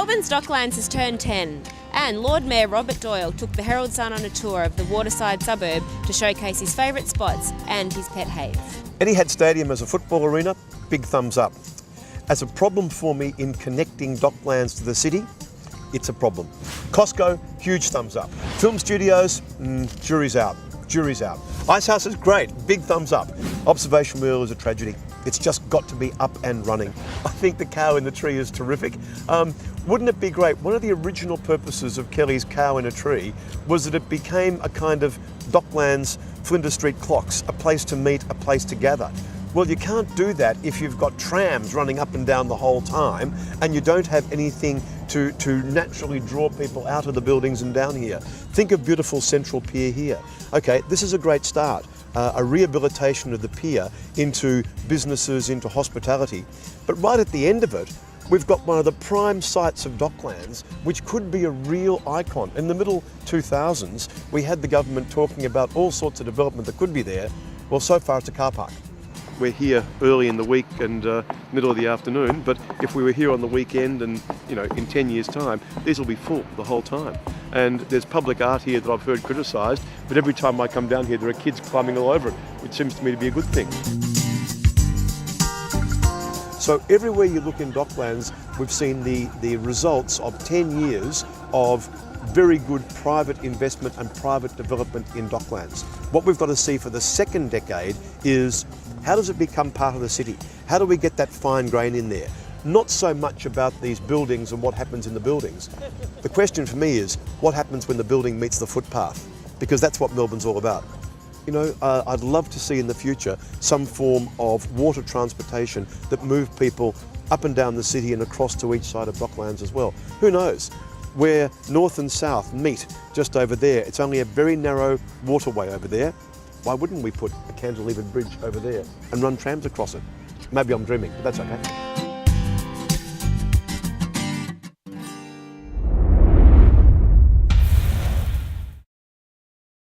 Melbourne's Docklands has turned 10, and Lord Mayor Robert Doyle took the Herald Sun on a tour of the waterside suburb to showcase his favourite spots and his pet haves. Etihad Stadium as a football arena, big thumbs up. As a problem for me in connecting Docklands to the city, it's a problem. Costco, huge thumbs up. Film studios, jury's out. Jury's out. Icehouse is great, big thumbs up. Observation wheel is a tragedy. It's just got to be up and running. I think the cow in the tree is terrific. Wouldn't it be great? One of the original purposes of Kelly's Cow in a Tree was that it became a kind of Docklands, Flinders Street clocks, a place to meet, a place to gather. Well, you can't do that if you've got trams running up and down the whole time and you don't have anything to naturally draw people out of the buildings and down here. Think of beautiful Central Pier here. Okay, this is a great start. A rehabilitation of the pier into businesses, into hospitality. But right at the end of it, we've got one of the prime sites of Docklands, which could be a real icon. In the middle 2000s, we had the government talking about all sorts of development that could be there. Well, so far it's a car park. We're here early in the week and middle of the afternoon, but if we were here on the weekend and, in 10 years' time, these will be full the whole time. And there's public art here that I've heard criticised, but every time I come down here, there are kids climbing all over it, which seems to me to be a good thing. So everywhere you look in Docklands, we've seen the results of 10 years of very good private investment and private development in Docklands. What we've got to see for the second decade is how does it become part of the city? How do we get that fine grain in there? Not so much about these buildings and what happens in the buildings. The question for me is what happens when the building meets the footpath? Because that's what Melbourne's all about. I'd love to see in the future some form of water transportation that move people up and down the city and across to each side of Docklands as well. Who knows? Where north and south meet just over there, it's only a very narrow waterway over there. Why wouldn't we put a cantilevered bridge over there and run trams across it? Maybe I'm dreaming, but that's okay.